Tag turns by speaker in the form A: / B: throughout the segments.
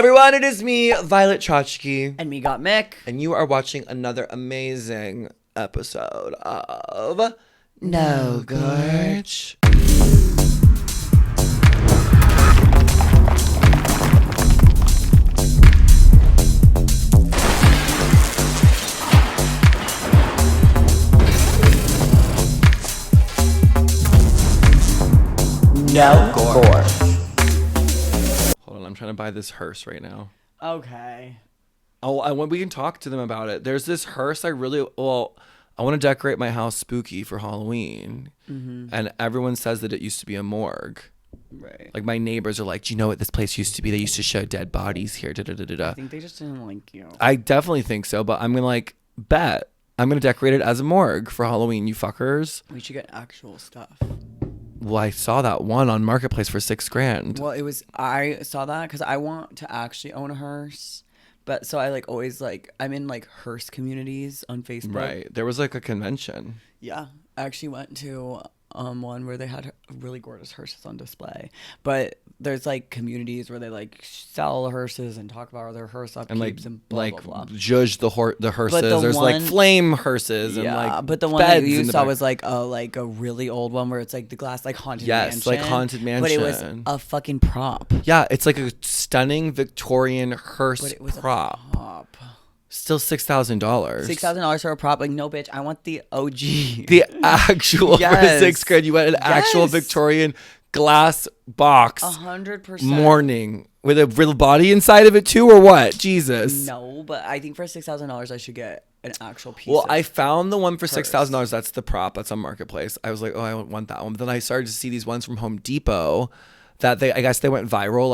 A: everyone, it is me, Violet Chachki.
B: And me, Gottmik.
A: And you are watching another amazing episode of No Gorge.
B: No Gorge.
A: Hold on, I'm trying to buy this hearse right now.
B: Okay.
A: Oh, we can talk to them about it. There's this hearse I want to decorate my house spooky for Halloween. Mm-hmm. And everyone says that it used to be a morgue.
B: Right.
A: Like my neighbors are like, do you know what this place used to be? They used to show dead bodies here.
B: I think they just didn't like you.
A: I definitely think so, but I'm going to bet. I'm going to decorate it as a morgue for Halloween, you fuckers.
B: We should get actual stuff.
A: Well, I saw that one on Marketplace for $6,000.
B: Well, I saw that because I want to actually own a hearse. But so I'm in hearse communities on Facebook.
A: Right. There was a convention.
B: Yeah. I actually went to one where they had really gorgeous hearses on display. But there's communities where they sell hearses and talk about their hearse upkeeps and blah blah blah.
A: Judge the hearses. There's flame hearses and
B: but the one that you saw was a really old one where it's the glass haunted mansion.
A: Yes, haunted mansion.
B: But it was a fucking prop.
A: Yeah, it's a stunning Victorian hearse
B: but it was
A: prop.
B: A prop.
A: Still $6,000.
B: $6,000 for a prop? No, bitch. I want the OG.
A: The actual for $6,000. You want an actual Victorian glass box.
B: 100%.
A: Morning with a real body inside of it too, or what? Jesus.
B: No, but I think for $6,000 I should get an actual piece.
A: Well, I found the one for $6,000. That's the prop. That's on Marketplace. I was like, oh, I want that one. But then I started to see these ones from Home Depot that I guess they went viral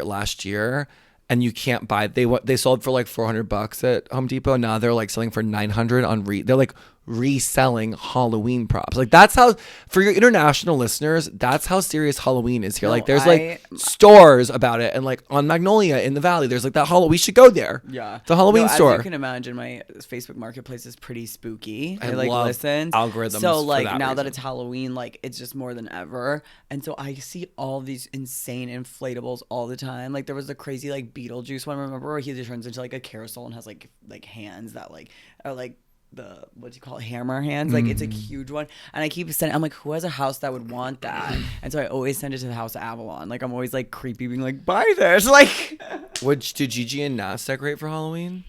A: last year. And you can't buy. They sold for $400 at Home Depot. Now they're selling for $900 on they're reselling Halloween props. That's how, for your international listeners, that's how serious Halloween is here. There's stores about it, and on Magnolia in the Valley, there's that we should go there. Yeah, the Halloween store.
B: As you can imagine, my Facebook Marketplace is pretty spooky.
A: I love algorithms.
B: So now that it's Halloween, it's just more than ever. And so I see all these insane inflatables all the time. There was the crazy Beetlejuice one. Remember where he just turns into a carousel and has hands that are the hammer hands. It's a huge one, and I keep sending. I'm who has a house that would want that? And so I always send it to the House of Avalon. I'm always creepy, being buy this.
A: Did Gigi and Nas decorate for Halloween?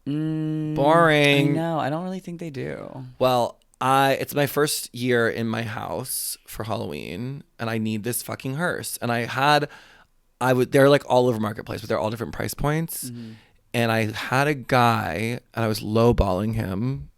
A: Boring.
B: I know. I don't really think they do.
A: Well, it's my first year in my house for Halloween, and I need this fucking hearse. And they're all over Marketplace, but they're all different price points. Mm-hmm. And I had a guy, and I was lowballing him,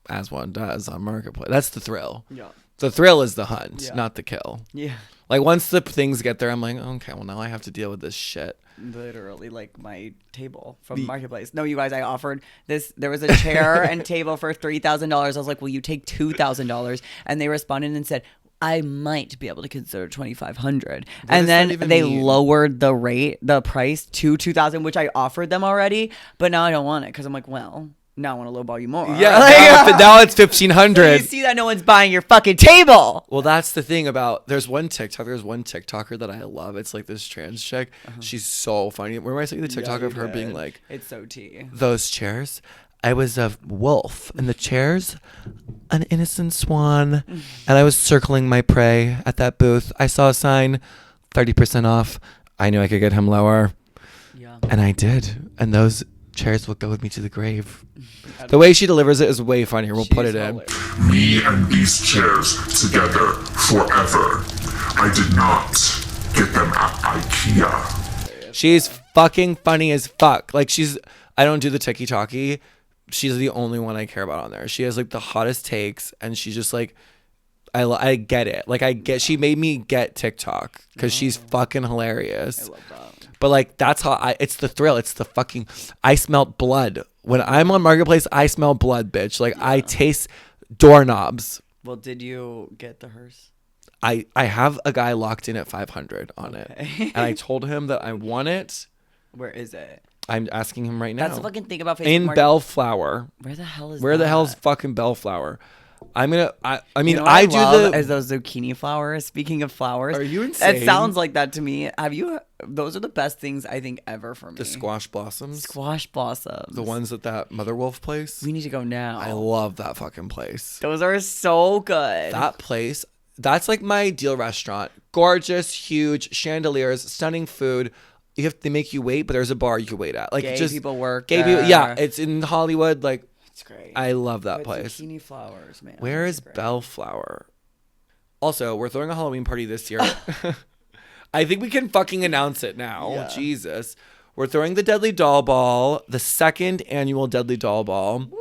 A: as one does on Marketplace. That's the thrill. Yeah. The thrill is the hunt, not the kill. Yeah. Once the things get there, I'm okay, well, now I have to deal with this shit.
B: Literally, my table from Marketplace. No, you guys, I offered this. There was a chair and table for $3,000. I was will you take $2,000? And they responded and said, I might be able to consider $2,500, and then they lowered the price to $2,000, which I offered them already, but now I don't want it because I'm well, now I want to lowball you more.
A: Yeah, now it's $1,500.
B: So you see that no one's buying your fucking table.
A: Well, that's the thing about there's one TikToker that I love. It's this trans chick. Uh-huh. She's so funny. Remember I sent you the TikTok of her being
B: it's so tea.
A: Those chairs. I was a wolf, and the chairs, an innocent swan, and I was circling my prey at that booth. I saw a sign, 30% off. I knew I could get him lower, and I did. And those chairs will go with me to the grave. The way she delivers it is way funnier. We'll put it in.
C: Me and these chairs together forever. I did not get them at IKEA.
A: She's fucking funny as fuck. I don't do the TikTok. She's the only one I care about on there. She has the hottest takes, and she's just I get it. She made me get TikTok because she's fucking hilarious. I love that. But that's how it's the thrill. It's the fucking, I smelled blood. When I'm on Marketplace, I smell blood, bitch. I taste doorknobs.
B: Well, did you get the hearse?
A: I have a guy locked in at $500 on it. And I told him that I want it.
B: Where is it?
A: I'm asking him right now.
B: That's the fucking thing about Facebook
A: in Bellflower.
B: Where the hell is
A: Where the hell's fucking Bellflower? I mean,
B: You know what
A: I do
B: love
A: the.
B: is those zucchini flowers. Speaking of flowers,
A: Are you insane?
B: It sounds like that to me. Have you? Those are the best things I think ever for me.
A: The squash blossoms.
B: Squash blossoms.
A: The ones at that Mother Wolf place.
B: We need to go now.
A: I love that fucking place.
B: Those are so good.
A: That place, that's like my ideal restaurant. Gorgeous, huge chandeliers, stunning food. They make you wait, but there's a bar you can wait at. Like
B: Gay
A: just
B: people work
A: Gay people,
B: there.
A: yeah. It's in Hollywood. Like
B: It's great.
A: I love that
B: With
A: place.
B: Zucchini flowers, man.
A: Where
B: It's
A: is
B: great.
A: Bellflower? Also, we're throwing a Halloween party this year. I think we can fucking announce it now.
B: Yeah.
A: Jesus. We're throwing the Deadly Doll Ball, the 2nd annual Deadly Doll Ball.
B: Woo.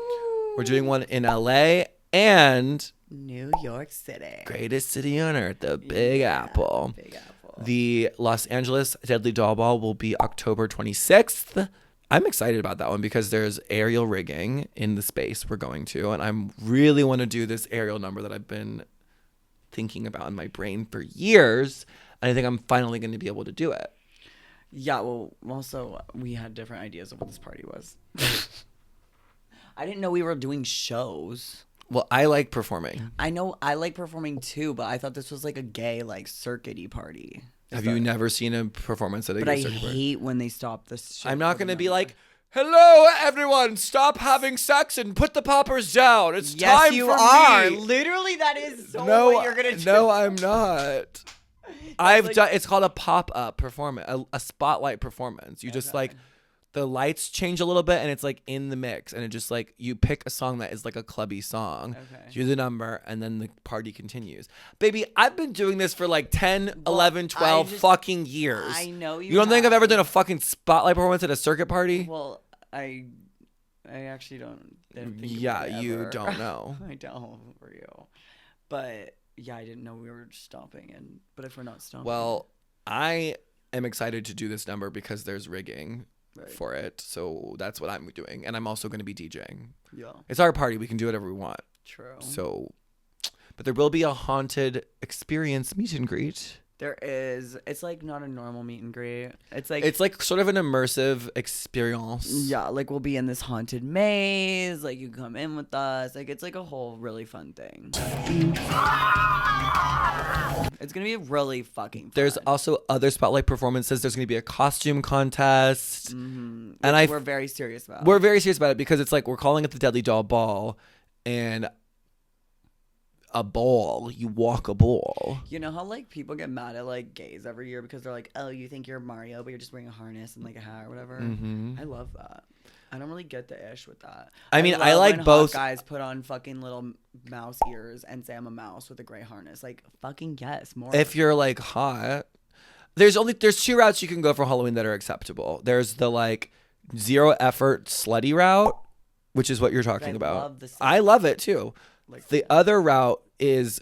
A: We're doing one in LA and
B: New York City.
A: greatest city on earth, the Big Apple.
B: Big Apple.
A: The Los Angeles Deadly Doll Ball will be October 26th. I'm excited about that one because there's aerial rigging in the space we're going to, and I really want to do this aerial number that I've been thinking about in my brain for years, and I think I'm finally going to be able to do it.
B: Yeah, well, also, we had different ideas of what this party was. I didn't know we were doing shows.
A: Well, I like performing.
B: I know I like performing too, but I thought this was like a gay, like, circuity party.
A: Have you never seen a performance at a
B: But
A: gay
B: I
A: circuit party?
B: hate when they stop this shit.
A: I'm not
B: from
A: going to be
B: them.
A: like, hello, everyone, stop having sex and put the poppers down. It's
B: Yes,
A: time
B: you
A: for
B: are.
A: me.
B: Literally, that is so
A: No,
B: what you're gonna do.
A: no, I'm not. I've
B: like-
A: done. It's called a pop-up performance, a spotlight performance. You just like the lights change a little bit, and it's like in the mix, and it just like you pick a song that is like a clubby song,
B: Okay.
A: do the number, and then the party continues. Baby, I've been doing this for like 10,
B: Well,
A: 11, 12
B: I just-
A: fucking years.
B: I know you
A: You don't think I've
B: have.
A: ever done a fucking spotlight performance at a circuit party?
B: Well, I actually didn't think
A: Yeah,
B: about it
A: you
B: ever.
A: don't know.
B: I don't for you, but yeah, I didn't know we were stopping. But if we're not stopping,
A: Well, I am excited to do this number because there's rigging
B: Right.
A: for it. So that's what I'm doing. And I'm also going to be DJing.
B: yeah,
A: It's our party. We can do whatever we want.
B: true.
A: So, but there will be a haunted experience meet and greet.
B: There is. It's like not a normal meet and greet. It's
A: It's sort of an immersive experience.
B: yeah, like we'll be in this haunted maze. Like you come in with us. Like it's like a whole really fun thing. It's gonna be really fucking fun.
A: There's also other spotlight performances. There's going to be a costume contest.
B: and
A: And
B: we're very serious about.
A: we're very serious about it because it's like we're calling it the Deadly Doll Ball, and a ball. You walk a ball.
B: You know how like people get mad at like gays every year because they're like, oh, you think you're Mario, but you're just wearing a harness and like a hat or whatever.
A: Mhm.
B: I love that. I don't really get the ish with that.
A: I mean, I
B: love
A: like
B: when hot
A: both-
B: guys put on fucking little mouse ears and say I'm a mouse with a gray harness. Like fucking yes, more.
A: If you're like hot, there's 2 routes you can go for Halloween that are acceptable. There's the like zero effort slutty route, which is what you're talking
B: I
A: about.
B: love the
A: I love it too.
B: like
A: The other route is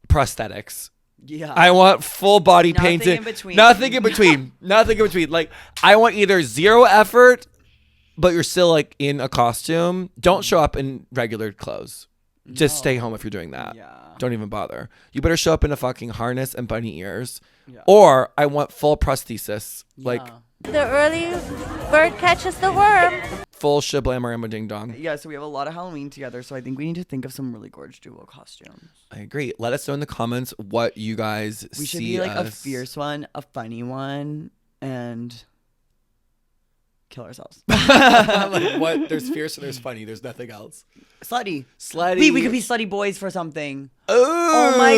A: prosthetics.
B: yeah.
A: I want full body
B: Nothing
A: painted.
B: in between.
A: Nothing in between. Nothing in between. Like I want either zero effort, but you're still like in a costume. Don't show up in regular clothes. Just stay home if you're doing that.
B: Yeah.
A: Don't even bother. You better show up in a fucking harness and bunny ears.
B: Yeah.
A: Or I want full prosthesis. Like
B: Yeah.
D: The early bird catches the worm.
A: full shablammarama ding dong.
B: Yeah, so we have a lot of Halloween together, so I think we need to think of some really gorgeous duo costumes.
A: I agree. Let us know in the comments what you guys
B: We should
A: see
B: be like a
A: us-
B: fierce one, a funny one, and kill ourselves.
A: Like what? There's fierce and there's funny. There's nothing else.
B: Slutty.
A: Slutty.
B: We could be slutty boys for something.
A: Oh,
B: Oh my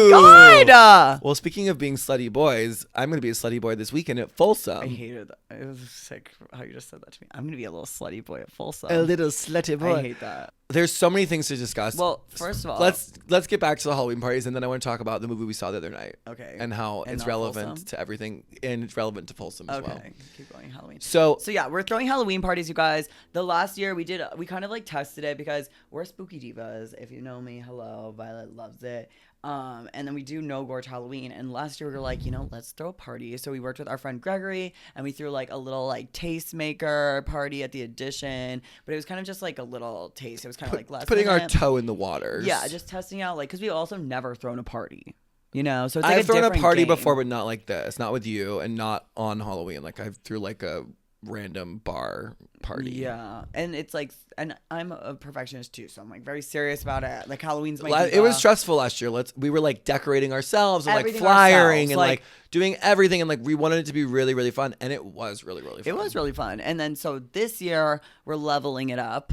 B: god!
A: Well, speaking of being slutty boys, I'm gonna be a slutty boy this weekend at Folsom.
B: I hated that. It was sick how you just said that to me. I'm gonna be a little slutty boy at Folsom.
A: little slutty
B: I hate that.
A: There's so many things to discuss.
B: Well, first of all,
A: let's get back to the Halloween parties, and then I want to talk about the movie we saw the other night.
B: Okay.
A: And how
B: And
A: it's
B: not
A: relevant
B: Folsom?
A: to everything, and it's relevant to Folsom as
B: Okay,
A: well.
B: keep going. Halloween.
A: So
B: So yeah, we're throwing Halloween parties, you guys. The last year we kind of like tested it because we're spooky divas. If you know me, hello, Violet loves it. And then we do No Gorge Halloween. And last year we were like, let's throw a party. So we worked with our friend Gregory and we threw like a little like tastemaker party at the Addition. But it was kind of just like a little taste. It was kind of like last
A: putting our
B: minute.
A: toe in the waters.
B: Yeah, just testing out like because we've also never thrown a party. So it's like
A: I've thrown a
B: different
A: party
B: game.
A: before, but not like this. Not with you, and not on Halloween. Like I threw like a random bar party.
B: Yeah, and it's like, and I'm a perfectionist too, so I'm like very serious about it. Like Halloween's my
A: It was stressful last year. We were like decorating ourselves and like
B: Everything
A: flyering
B: ourselves,
A: and like doing everything, and like we wanted it to be really, really fun, and it was really, really fun.
B: It was really fun. And then so this year we're leveling it up,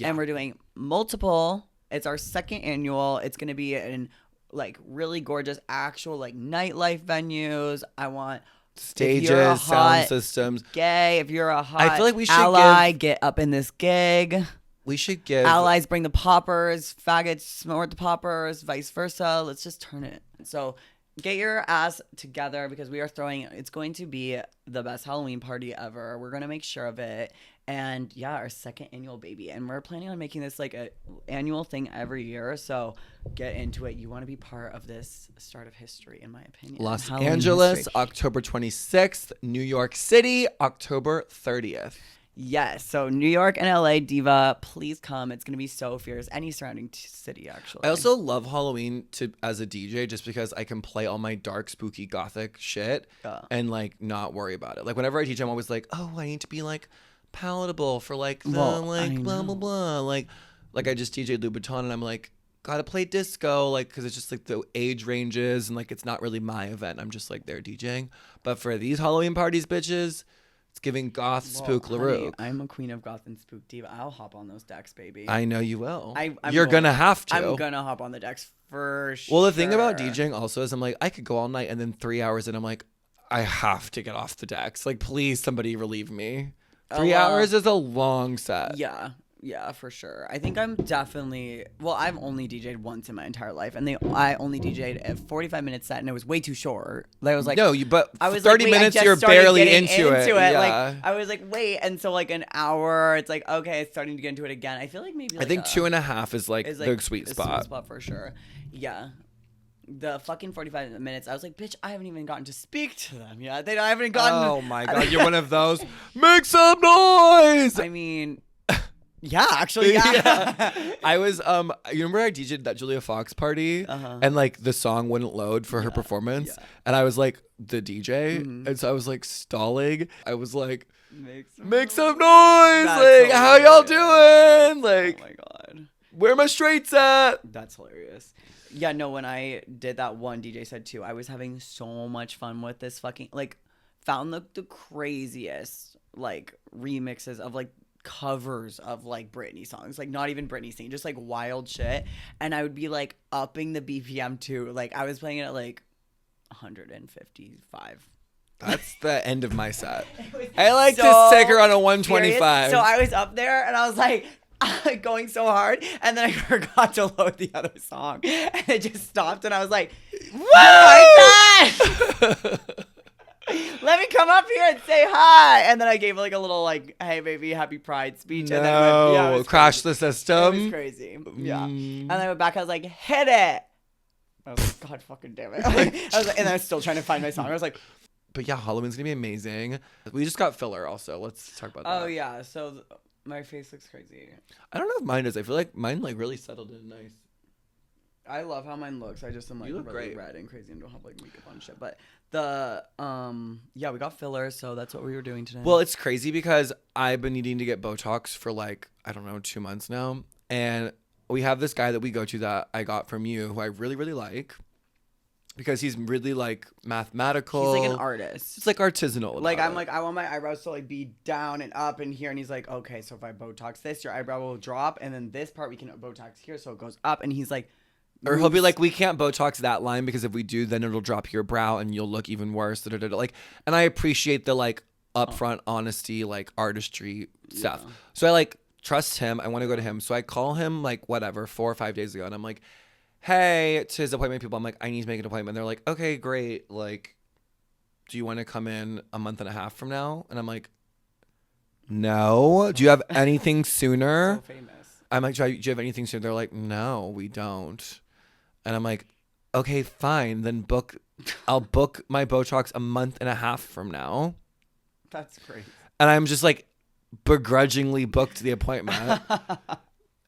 B: and we're doing multiple. It's our second annual. It's gonna be in like really gorgeous actual like nightlife venues. I want
A: stages, sound systems.
B: Gay, if you're a hot
A: I feel like we should
B: ally, get up in this gig.
A: We should give
B: allies bring the poppers, faggots snort the poppers, vice versa. Let's just turn it. So get your ass together because we are throwing. It's going to be the best Halloween party ever. We're gonna make sure of it. And yeah, our second annual baby, and we're planning on making this like a annual thing every year. So get into it. You want to be part of this start of history, in my opinion.
A: Los
B: Halloween
A: Angeles,
B: history.
A: October 26th. New York City, October 30th.
B: Yes. So New York and LA, Diva, please come. It's gonna be so fierce. Any surrounding city, actually.
A: I also love Halloween as a DJ just because I can play all my dark, spooky, gothic shit and like not worry about it. Like whenever I teach, I'm always like, oh, I need to be like palatable for like the blah blah blah. Like I just DJ Louboutin and I'm like, gotta play disco, like because it's just like the age ranges and like it's not really my event. I'm just like there DJing. But for these Halloween parties, bitches, it's giving goth spook LaRue.
B: I'm a queen of goth and spook diva. I'll hop on those decks, baby.
A: I know you will.
B: You're
A: gonna have to.
B: I'm gonna hop on the decks for sure.
A: Well, the thing about DJing also is I'm like, I could go all night and then 3 hours and I'm like, I have to get off the decks. Like, please, somebody relieve me. 3 hours is a long set.
B: Yeah, for sure. I think I'm definitely. Well, I've only DJed once in my entire life, and I only DJed a 45-minute set, and it was way too short. Like, I was like,
A: no, but
B: I was
A: 30
B: like,
A: minutes, you're barely into it. Yeah.
B: Like, I was like, wait, and so like an hour, it's like okay, it's starting to get into it again. I feel like maybe like
A: I think 2.5 is like the sweet spot.
B: Sweet spot for sure. Yeah. The fucking 45 minutes, I was like, bitch, I haven't even gotten to speak to them yet. I haven't gotten.
A: Oh my god, you're one of those. Make some noise.
B: I mean, yeah, actually, yeah.
A: I was you remember I DJ'd that Julia Fox party and like the song wouldn't load for her performance and I was like the DJ and so I was like stalling. I was like, make some noise. Like, how y'all doing? Like,
B: oh my god,
A: where my straights at?
B: That's hilarious. Yeah, no, when I did that one DJ set too, I was having so much fun with this fucking, like, found the craziest, like, remixes of, like, covers of, like, Britney songs. Like, not even Britney singing, just, like, wild shit. And I would be, like, upping the BPM too. Like, I was playing it at, like, 155.
A: That's the end of my set. I like to stick her on a 125.
B: So I was up there and I was like, going so hard, and then I forgot to load the other song, and it just stopped, and I was like, "Oh my god, let me come up here and say hi!" And then I gave like a little like, "Hey baby, happy Pride" speech, and then
A: crash the system.
B: It was crazy, yeah. And then I went back, I was like, "Hit it!" I was like, "God fucking damn it!" I was like, and I was still trying to find my song. I was like,
A: "But yeah, Halloween's gonna be amazing." We just got filler, also. Let's talk about that.
B: Oh yeah, so. My face looks crazy.
A: I don't know if mine does. I feel like mine like really settled in nice.
B: I love how mine looks. I just am like
A: you look
B: really
A: great.
B: red and crazy and don't have like makeup on shit. But the yeah, we got filler, so that's what we were doing today.
A: Well, it's crazy because I've been needing to get Botox for like, I don't know, 2 months now. And we have this guy that we go to that I got from you who I really, really like. Because he's really like mathematical.
B: He's like an artist.
A: It's like artisanal.
B: Like I'm like, I want my eyebrows to like be down and up in here, and he's like, okay, so if I Botox this, your eyebrow will drop, and then this part we can Botox here, so it goes up. And he's like,
A: or he'll be like, we can't Botox that line because if we do, then it'll drop your brow and you'll look even worse. Like, and I appreciate the like upfront honesty, like artistry stuff. So I like trust him. I want to go to him. So I call him like whatever 4 or 5 days ago, and I'm like, hey, to his appointment people, I'm like, I need to make an appointment. They're like, okay, great. Like, do you want to come in a month and a half from now? And I'm like, no. Do you have anything sooner?
B: so famous.
A: I'm like, do you have anything sooner? They're like, no, we don't. And I'm like, okay, fine. Then I'll book my Botox a month and a half from now.
B: That's great.
A: And I'm just like begrudgingly booked the appointment.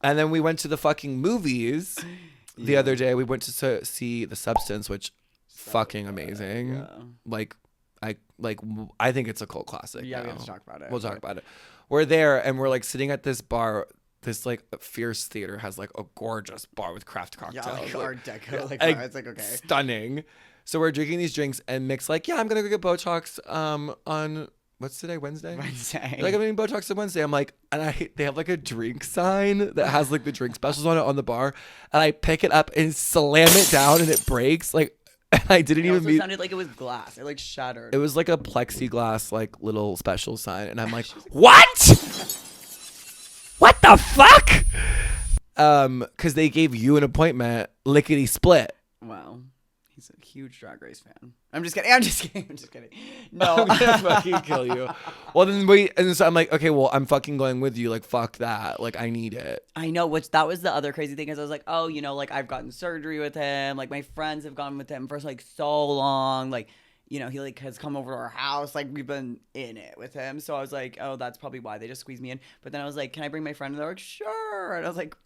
A: And then we went to the fucking movies. The other day we went to see The Substance, which fucking amazing.
B: Yeah.
A: Like I think it's a cult classic.
B: Yeah, we
A: now.
B: have to talk about it.
A: We'll talk about it. We're there and we're like sitting at this bar. This like Fierce Theater has like a gorgeous bar with craft cocktails.
B: Yeah, like Art Deco. Like,
A: like,
B: it's like, okay.
A: Stunning. So we're drinking these drinks and Mick's like, yeah, I'm gonna go get Botox on what's today, Wednesday?
B: Wednesday.
A: Like I'm getting Botox on Wednesday. I'm like, and they have like a drink sign that has like the drink specials on it on the bar, and I pick it up and slam it down and it breaks. Like, and I didn't
B: It
A: even
B: also
A: mean
B: sounded like it was glass. It like shattered.
A: it was like a plexiglass like little special sign, and I'm like, what? What the fuck? Because they gave you an appointment, lickety split.
B: Wow. He's a huge Drag Race fan. I'm just kidding. I'm just kidding. No.
A: I'm gonna fucking kill you. Well, then and so I'm like, okay, well, I'm fucking going with you. Like, fuck that. Like, I need it.
B: I know, which that was the other crazy thing is I was like, oh, you know, like I've gotten surgery with him. Like my friends have gone with him for like so long. Like, you know, he like has come over to our house. Like we've been in it with him. So I was like, oh, that's probably why they just squeezed me in. But then I was like, can I bring my friend? And they're like, sure. And I was like,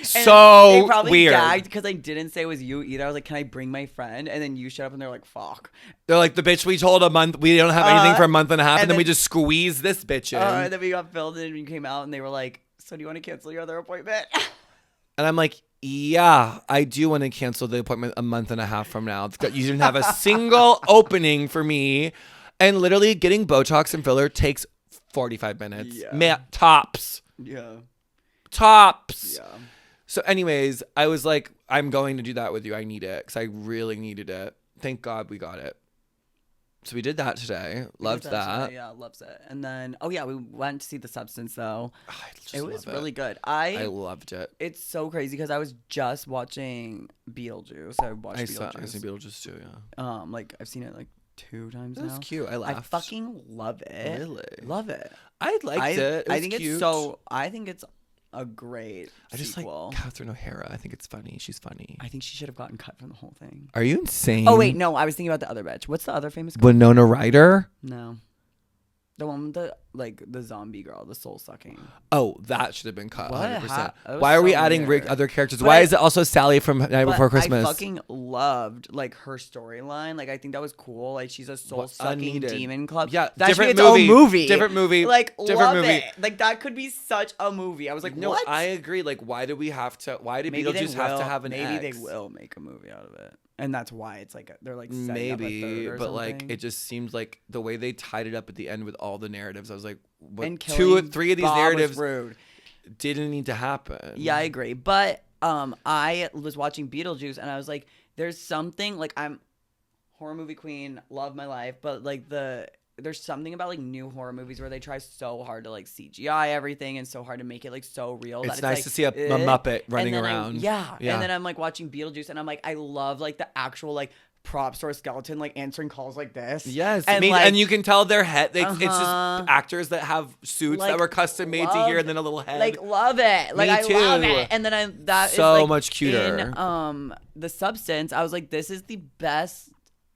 A: So
B: they probably
A: weird.
B: gagged because I didn't say it was you either. I was like, can I bring my friend? And then you showed up and they're like, fuck.
A: They're like, the bitch we told a month, we don't have anything for a month and a half, and then we just squeeze this bitch in.
B: And then we got filled in and you came out and they were like, so do you want to cancel your other appointment?
A: And I'm like, yeah, I do want to cancel the appointment a month and a half from now. You didn't have a single opening for me. And literally getting Botox and filler takes 45 minutes.
B: Yeah.
A: Tops.
B: Yeah.
A: Tops.
B: Yeah.
A: So anyways, I was like, I'm going to do that with you. I need it because I really needed it. Thank God we got it. So we did that today. Loved that.
B: Yeah, loves it. And then, oh yeah, we went to see The Substance though.
A: It
B: was really good.
A: I loved it.
B: It's so crazy because I was just watching Beetlejuice. I watched Beetlejuice.
A: I seen Beetlejuice too, yeah.
B: Like I've seen it like 2 times now.
A: It was cute. I laughed.
B: I fucking love it.
A: Really?
B: Love it.
A: I liked it.
B: I think
A: cute.
B: it's so. I think it's a great
A: I just
B: sequel.
A: like Catherine O'Hara. I think it's funny. She's funny.
B: I think she should have gotten cut from the whole thing.
A: Are you insane?
B: Oh wait, no. I was thinking about the other bitch. What's the other famous girl?
A: Winona Ryder?
B: No. The one with the zombie girl, the soul sucking.
A: Oh, that should have been cut.
B: What?
A: 100%.
B: That was
A: Why are we
B: so
A: adding
B: weird.
A: other characters?
B: But
A: Why is it also Sally from Night Before Christmas?
B: I fucking loved like her storyline. Like I think that was cool. Like she's a soul sucking
A: Unneeded.
B: demon club.
A: Yeah,
B: that should be
A: different
B: its
A: movie.
B: own movie.
A: Different movie.
B: Like
A: Different
B: love
A: movie.
B: it. Like that could be such a movie. I was like,
A: No,
B: what?
A: I agree. Like, why do we have to? Why did
B: Maybe
A: Beetlejuice have to have an
B: Maybe
A: ex?
B: they will make a movie out of it, and that's why it's like they're like setting
A: Maybe,
B: up a third or
A: but like
B: something.
A: it just seems like the way they tied it up at the end with all the narratives. I was like, what?
B: And
A: 2 or
B: killing
A: 3 of these
B: Bob was
A: narratives
B: rude.
A: didn't need to happen.
B: Yeah, I agree. But I was watching Beetlejuice and I was like, there's something like I'm horror movie queen, love my life, but like there's something about like new horror movies where they try so hard to like CGI everything and so hard to make it like so real.
A: It's
B: that
A: nice
B: like,
A: to see a Muppet running
B: and then
A: around.
B: Yeah. And then I'm like watching Beetlejuice and I'm like, I love like the actual like prop store skeleton like answering calls like this.
A: Yes,
B: and,
A: I mean,
B: like,
A: and you can tell their head. It's just actors that have suits that
B: Like,
A: were custom made to here, and then a little head.
B: Like love it. Like
A: Me
B: I
A: too.
B: love it. And then that
A: So
B: is like,
A: much cuter.
B: In The Substance, I was like, this is the best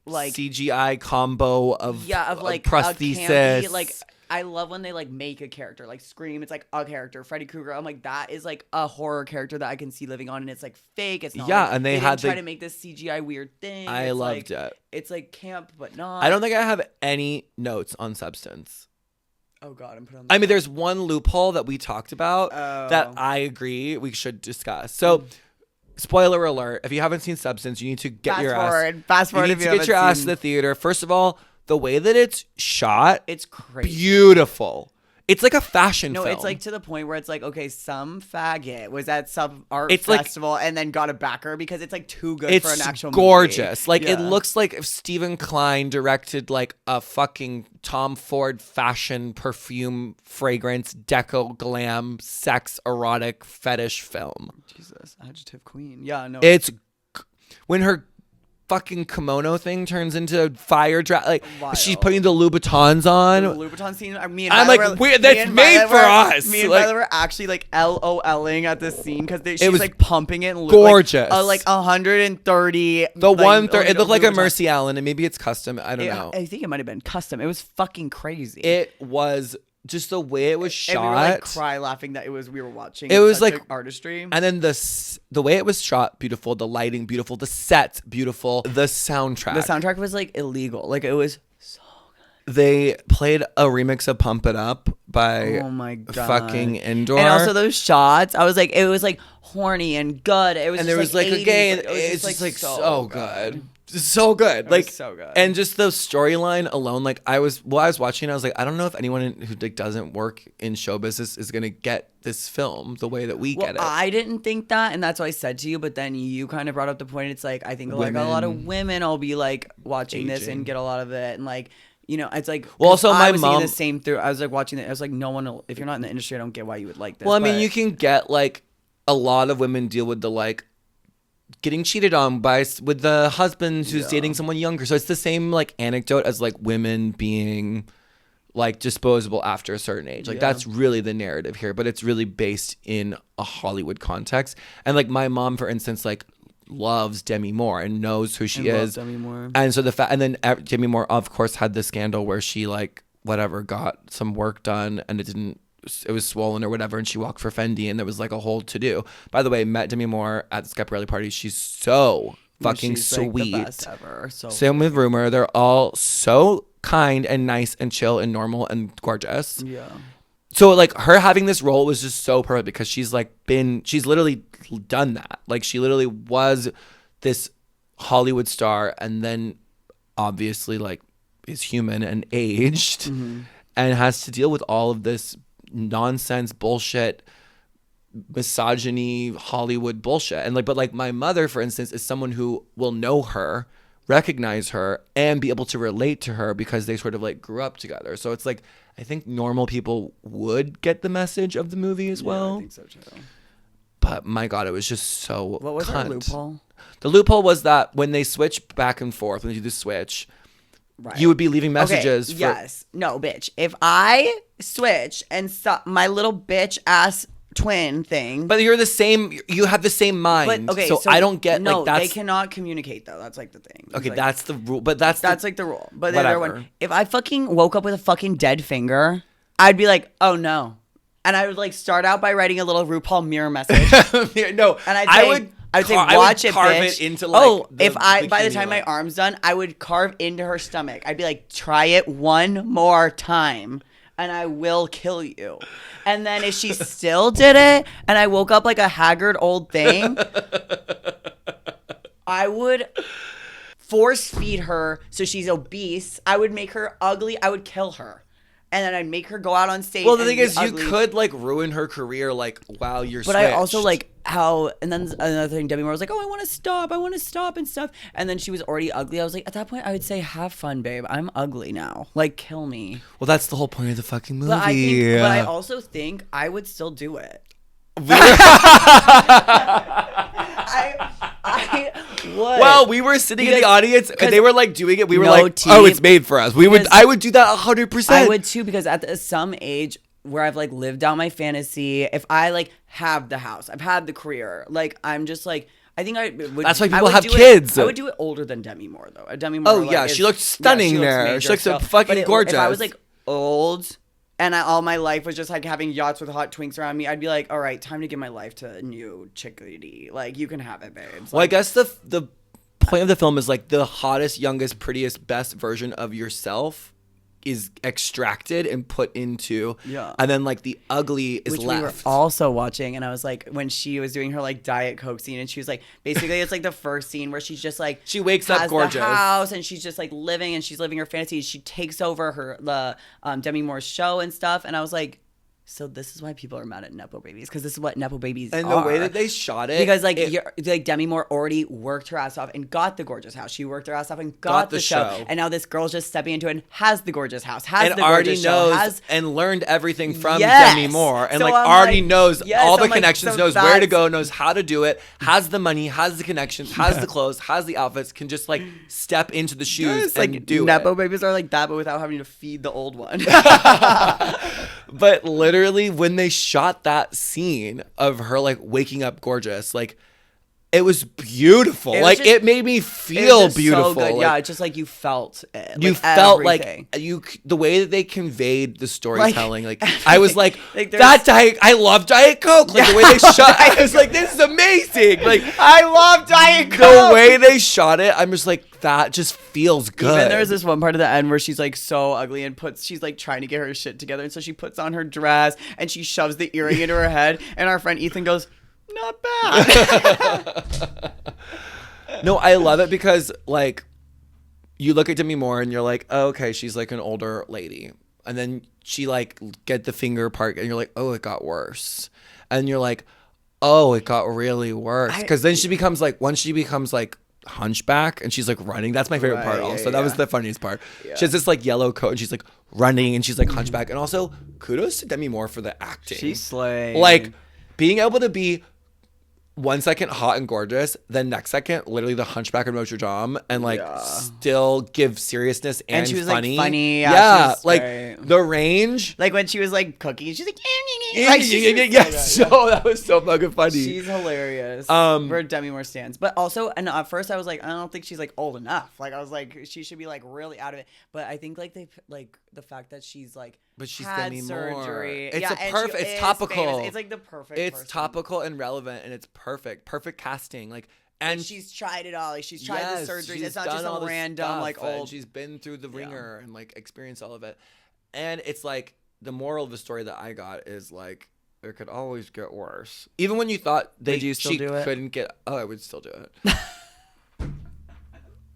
B: like
A: CGI combo of
B: like
A: prosthesis.
B: a campy, like I love when they like make a character like Scream. It's like a character. Freddy Krueger. I'm like that is like a horror character that I can see living on, and it's like fake. It's not.
A: Yeah,
B: like,
A: and they
B: didn't
A: had
B: try to make this CGI weird thing.
A: I
B: It's
A: loved
B: like,
A: it.
B: It's like camp, but not.
A: I don't think I have any notes on Substance.
B: Oh God, I'm putting on.
A: I mean, there's one loophole that we talked about that I agree we should discuss. So, spoiler alert: if you haven't seen Substance, you need to get your ass.
B: Fast forward.
A: You
B: If
A: need
B: you
A: to get your ass to
B: seen.
A: the theater. First of all, the way that it's shot,
B: It's crazy.
A: beautiful. It's like a fashion
B: No,
A: film.
B: it's like to the point where it's like, okay, some faggot was at some art
A: It's like-
B: festival and then got a backer because it's like too good
A: it's
B: for an actual
A: gorgeous.
B: movie.
A: Like it
B: Yeah.
A: looks like if Stephen Klein directed like a fucking Tom Ford fashion perfume fragrance deco glam sex erotic fetish film.
B: Jesus, adjective queen. Yeah, no.
A: It's when her fucking kimono thing turns into fire like she's
B: Wild.
A: putting the Louboutins on.
B: The Louboutin scene. Me and
A: I'm
B: Violet
A: like,
B: were-
A: weird,
B: me
A: that's
B: and
A: made
B: Violet
A: for
B: were-
A: us.
B: Me and
A: Like-
B: Violet were actually like LOLing at this scene because she's
A: was
B: like pumping it. And
A: gorgeous.
B: Like 130.
A: The
B: like,
A: one third, it looked like a
B: Louboutin.
A: Mercy Allen, and maybe it's custom. I don't know.
B: I think it might have been custom. It was fucking crazy.
A: It was just the way it was shot.
B: And we were like cry laughing that we were watching.
A: It was
B: such
A: like
B: an artistry.
A: And then the way it was shot, beautiful. The lighting, beautiful. The sets, beautiful. The soundtrack.
B: The soundtrack was like illegal. Like it was so good.
A: They played a remix of Pump It Up by
B: Oh my God.
A: fucking Indoor.
B: And also those shots, I was like, it was like horny and good. It was
A: and
B: just
A: there was
B: like
A: like
B: 80s,
A: a gay,
B: but it was
A: it's just like so good. So good.
B: It
A: Like
B: was so good.
A: And just the storyline alone, like I was watching, I was like, I don't know if anyone who like doesn't work in show business is gonna get this film the way that we get it.
B: I didn't think that, and that's what I said to you, but then you kind of brought up the point. It's like I think like a lot of women will be like watching this and get a lot of it, and like, you know, it's like,
A: well, also
B: I
A: my
B: was
A: mom,
B: thinking the same through. I was like watching it. I was like, no one will, if you're not in the industry, I don't get why you would like this.
A: well, I mean,
B: but-
A: you can get like a lot of women deal with the like getting cheated on with the husband who's dating someone younger. So it's the same like anecdote as like women being like disposable after a certain age. Like that's really the narrative here, but it's really based in a Hollywood context. And like my mom, for instance, like loves Demi Moore and knows who she is.
B: Demi Moore.
A: And so and then Demi Moore of course had the scandal where she like whatever got some work done and it was swollen or whatever, and she walked for Fendi, and there was like a whole to do. By the way, met Demi Moore at the Schiaparelli party. She's so fucking
B: She's,
A: sweet.
B: like, the best ever. So
A: same with Rumor. They're all so kind and nice and chill and normal and gorgeous.
B: yeah.
A: So like her having this role was just so perfect because she's literally done that. Like she literally was this Hollywood star and then obviously like is human and aged and has to deal with all of this nonsense bullshit, misogyny, Hollywood bullshit. And like, but like my mother, for instance, is someone who will know her, recognize her, and be able to relate to her because they sort of like grew up together. So it's like I think normal people would get the message of the movie as well.
B: I think so too.
A: But my God, it was just so
B: What was our loophole?
A: The loophole was that when they switch back and forth, when you do the switch,
B: Right.
A: you would be leaving messages.
B: Okay, yes. No, bitch. If I switch and stop my little bitch ass twin thing.
A: But you're the same. You have the same mind.
B: But okay,
A: so I don't get
B: no.
A: like that's.
B: They cannot communicate though. That's like the thing. It's
A: Okay,
B: like,
A: that's the rule. But that's
B: like the rule. But the other
A: whatever.
B: one, if I fucking woke up with a fucking dead finger, I'd be like, oh no, and I would like start out by writing a little RuPaul mirror message.
A: No,
B: And I'd say, watch it,
A: carve
B: bitch.
A: it into like.
B: Oh,
A: the
B: by the
A: bikini
B: time my
A: line.
B: arm's done, I would carve into her stomach. I'd be like, try it one more time, and I will kill you. And then if she still did it, and I woke up like a haggard old thing, I would force feed her so she's obese. I would make her ugly. I would kill her. And then I'd make her go out on stage.
A: Well, the
B: and
A: thing
B: be
A: is,
B: ugly.
A: you could like ruin her career, like while you're.
B: But I also like how, and then another thing, Demi Moore was like, "Oh, I want to stop and stuff." And then she was already ugly. I was like, at that point, I would say, "Have fun, babe. I'm ugly now. Like, kill me."
A: Well, that's the whole point of the fucking movie.
B: But I also think I would still do it. I would.
A: Well, we were sitting in the audience and they were like doing it. We were
B: No
A: like,
B: tea.
A: "Oh, it's made for us." I would do that 100%.
B: I would too, because at some age where I've like lived out my fantasy, if I like have the house, I've had the career, like I'm just like, I think I would.
A: That's why
B: I
A: people
B: would
A: have
B: do
A: kids.
B: I would do it older than Demi Moore though. Demi Moore.
A: Oh,
B: like,
A: yeah, she looked stunning there.
B: major
A: She looks so
B: still.
A: fucking
B: But
A: gorgeous.
B: If I was like old and all my life was just like having yachts with hot twinks around me, I'd be like, all right, time to give my life to a new chickadee. Like, you can have it, babes.
A: Well, I guess the point of the film is like the hottest, youngest, prettiest, best version of yourself is extracted and put into, and then like the ugly is
B: Which
A: left.
B: we were also watching, and I was like, when she was doing her like Diet Coke scene, and she was like, basically it's like the first scene where she's just like,
A: She wakes
B: has
A: up gorgeous.
B: the house, and she's just like living, and she's living her fantasies. She takes over the Demi Moore's show and stuff, and I was like, so this is why people are mad at Nepo babies, because this is what Nepo babies
A: and
B: are.
A: the way that they shot it,
B: Because like like Demi Moore already worked her ass off and got the gorgeous house. She worked her ass off and got the show. And now this girl's just stepping into it and has the gorgeous house, has
A: and
B: the
A: already
B: gorgeous
A: knows
B: show, has
A: and learned everything from
B: Yes.
A: Demi Moore, and
B: So
A: like
B: I'm
A: already
B: like,
A: knows
B: yes,
A: all the
B: I'm like,
A: connections,
B: so
A: knows where to
B: that's-
A: go, knows how to do it, has the money, has the connections, has the clothes, has the outfits, can just like step into the shoes
B: It's
A: and
B: like
A: do
B: Nepo
A: it.
B: babies are like that, but without having to feed the old one.
A: But literally, when they shot that scene of her like waking up gorgeous, like It was beautiful. It made me feel beautiful.
B: So good. Yeah, it's just like you felt it.
A: You felt everything. The way that they conveyed the storytelling. I was like I love Diet Coke. The way they shot it, I was like, this is amazing.
B: I love Diet Coke.
A: The way they shot it, I'm just like, that just feels good.
B: Even there's this one part of the end where she's like so ugly and she's like trying to get her shit together, and so she puts on her dress and she shoves the earring into her head, and our friend Ethan goes, not bad.
A: No, I love it because you look at Demi Moore and you're like, oh, okay, she's like an older lady, and then she get the finger part and you're like, oh, it got worse, and you're like, oh, it got really worse, because then she becomes once she becomes hunchback and she's running. That's my favorite part. Also, that was the funniest part. Yeah. She has this yellow coat and she's running and she's hunchback. And also, kudos to Demi Moore for the acting.
B: She's slaying.
A: Being able to be 1 second hot and gorgeous, then next second literally the Hunchback of Notre Dame, and still give seriousness and
B: she was
A: funny.
B: Funny.
A: Yeah, the range.
B: When she was cooking, she's
A: so that was so fucking funny.
B: She's hilarious. We're Demi Moore stands, but also, and at first I was like, I don't think she's old enough. I was like, she should be really out of it. But I think they the fact that she's
A: but she's
B: had
A: Demi
B: surgery.
A: Moore. It's perfect. It's topical.
B: Famous. It's the perfect.
A: It's
B: person.
A: topical and relevant, and it's perfect. Perfect casting.
B: And she's tried it all. She's tried the surgeries. It's not just a random old.
A: She's been through the ringer and experienced all of it. And it's the moral of the story that I got is it could always get worse. Even when you thought she couldn't get. Oh, I would still do it.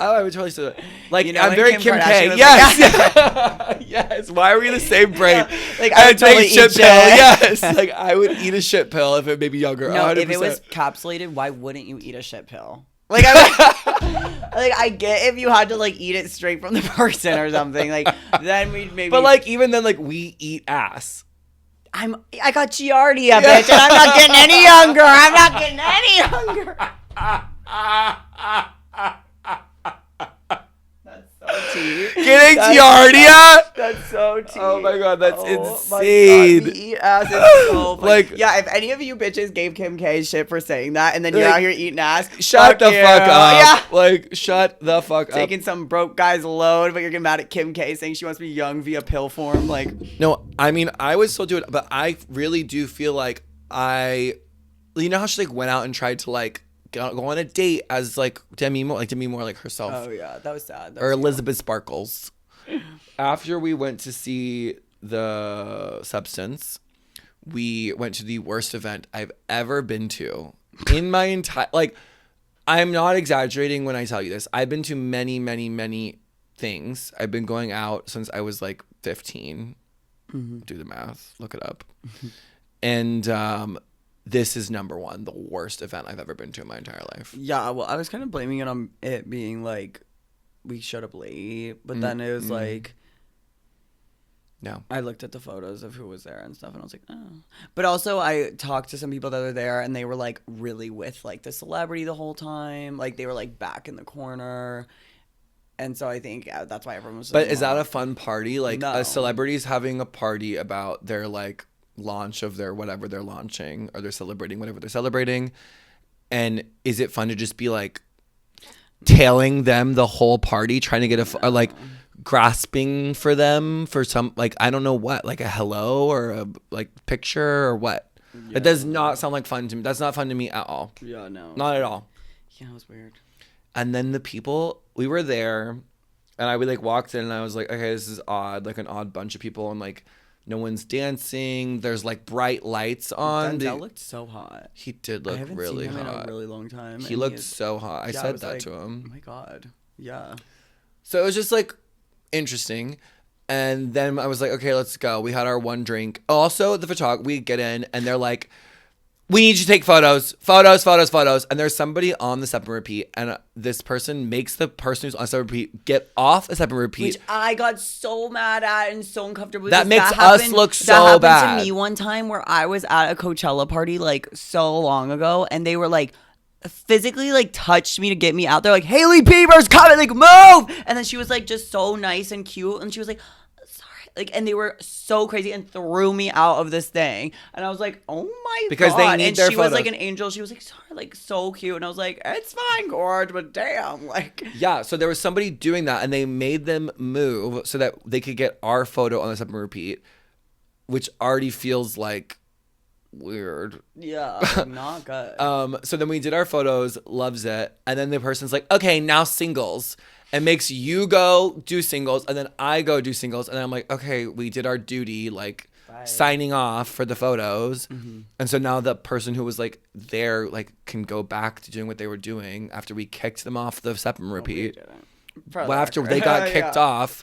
A: Oh, I would totally do it. I'm very Kim K. Yes. Yes. Why are we in the same brain?
B: I would totally eat shit
A: pill. Yes. I would eat a shit pill if it made me younger.
B: No,
A: 100%.
B: If it was capsulated, why wouldn't you eat a shit pill? I get if you had to eat it straight from the person or something. Then we'd maybe.
A: But even then, we eat ass.
B: I got Giardia, bitch, and I'm not getting any younger. I'm not getting any younger.
A: Getting Giardia?
B: That's so tea.
A: Oh my god, that's insane.
B: Eat ass is so funny. Yeah, if any of you bitches gave Kim K shit for saying that, and then you're out here eating ass,
A: shut the fuck up. Yeah. Shut the fuck up.
B: Taking some broke guy's load, but you're getting mad at Kim K saying she wants to be young via pill form.
A: No, I mean, I would still do it, but I really do feel you know how she went out and tried to go on a date as Demi Moore, Demi Moore herself.
B: Oh yeah, that was sad.
A: Or Elizabeth Sparkles. After we went to see The Substance, we went to the worst event I've ever been to in my entire I'm not exaggerating when I tell you this. I've been to many, many, many things. I've been going out since I was 15. Mm-hmm. Do the math. Look it up. And this is number one, the worst event I've ever been to in my entire life.
B: Yeah, well, I was kind of blaming it on it being we showed up late, but then it was
A: no.
B: I looked at the photos of who was there and stuff, and I was like, oh. But also, I talked to some people that were there, and they were really with the celebrity the whole time. They were back in the corner. And so I think that's why everyone was.
A: But is that a fun party?
B: No.
A: A celebrity's having a party about their launch of their whatever they're launching, or they're celebrating whatever they're celebrating, and is it fun to just be tailing them the whole party, trying to get or grasping for them for some I don't know what, a hello or a picture or what? Yeah. It does not sound like fun to me. That's not fun to me at all.
B: Yeah, no,
A: not at all.
B: Yeah, it was weird.
A: And then the people, we were there, and I would walked in and I was like, okay, this is odd, an odd bunch of people, and no one's dancing. There's bright lights on.
B: Denzel looked so hot.
A: He did look really hot.
B: I haven't seen him in a really long time.
A: He looked so hot. I said that to him.
B: Oh my god. Yeah.
A: So it was just interesting. And then I was like, okay, let's go. We had our one drink. Also, the photographer, we get in and they're like, we need you to take photos. And there's somebody on the step and repeat, and this person makes the person who's on step and repeat get off the step and repeat.
B: Which I got so mad at and so uncomfortable.
A: That makes us look so bad.
B: That happened to me one time where I was at a Coachella party so long ago, and they were physically touched me to get me out there. Hailey Bieber's coming, move! And then she was just so nice and cute, and she was and they were so crazy and threw me out of this thing. And I was like, oh my
A: because
B: God.
A: they need
B: and
A: their
B: she
A: photos.
B: was like an angel. She was like, sorry, like so cute. And I was like, it's fine, Gorge, but damn, like.
A: Yeah, so there was somebody doing that, and they made them move so that they could get our photo on the step and repeat, which already feels like weird.
B: Yeah, like, not good.
A: So then we did our photos, loves it, and then the person's like, okay, now singles, and makes you go do singles, and then I go do singles, and I'm like, okay, we did our duty, like signing off for the photos, and so now the person who was like there like can go back to doing what they were doing after we kicked them off the step and repeat. Well, after they got kicked off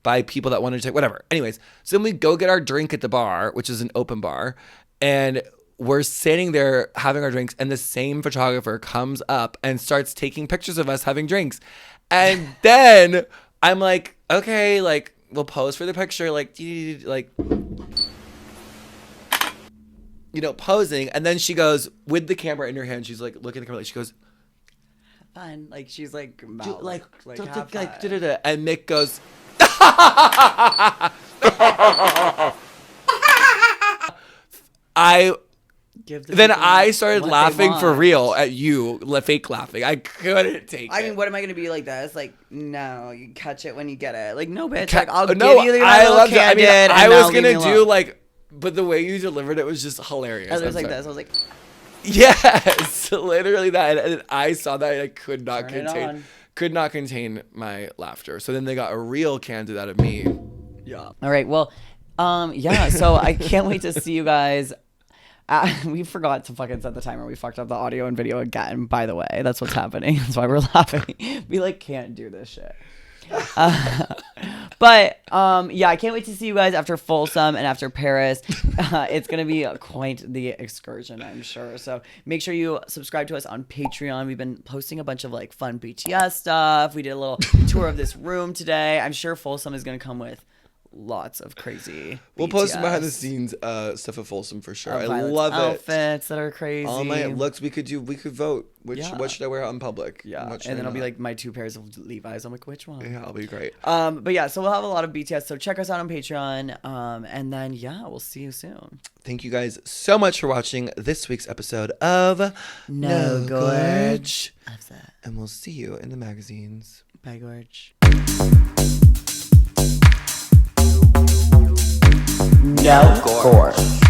A: by people that wanted to take whatever. Anyways, so then we go get our drink at the bar, which is an open bar. And we're sitting there having our drinks, and the same photographer comes up and starts taking pictures of us having drinks. And then I'm like, okay, like, we'll pose for the picture, like, posing. And then she goes, with the camera in her hand, she's like, looking at the camera, like, she goes,
B: Fun. Like, she's like,
A: and Mick goes, I started laughing for real at you, fake laughing. I couldn't take it.
B: I mean, what am I gonna be like this? Like, no, you catch it when you get it. Like, no, bitch. Like, I'll give you the little candid.
A: I was gonna do like, but the way you delivered it was just hilarious.
B: I was like this. I was like,
A: yes, literally that. And I saw that, and I could not contain my laughter. So then they got a real candid out of me.
B: Yeah. All right. Well, yeah. So I can't wait to see you guys. We forgot to fucking set the timer. We fucked up the audio and video again, by the way. That's what's happening. That's why we're laughing. We like can't do this shit. But yeah, I can't wait to see you guys after Folsom and after Paris. It's gonna be quite the excursion, I'm sure. So make sure you subscribe to us on Patreon. We've been posting a bunch of like fun BTS stuff. We did a little tour of this room today. I'm sure Folsom is gonna come with lots of crazy
A: We'll
B: BTS.
A: post some behind the scenes stuff at Folsom for sure. I
B: Violet's
A: love
B: outfits that are crazy.
A: All my looks we could vote. What should I wear out in public?
B: Yeah, and then it'll be like my 2 pairs of Levi's. I'm like, which one?
A: Yeah, I'll be great.
B: But yeah, so we'll have a lot of BTS. So check us out on Patreon. And then yeah, we'll see you soon.
A: Thank you guys so much for watching this week's episode of
B: No Gorge.
A: Love that. And we'll see you in the magazines.
B: Bye, Gorge.
E: No Gorge.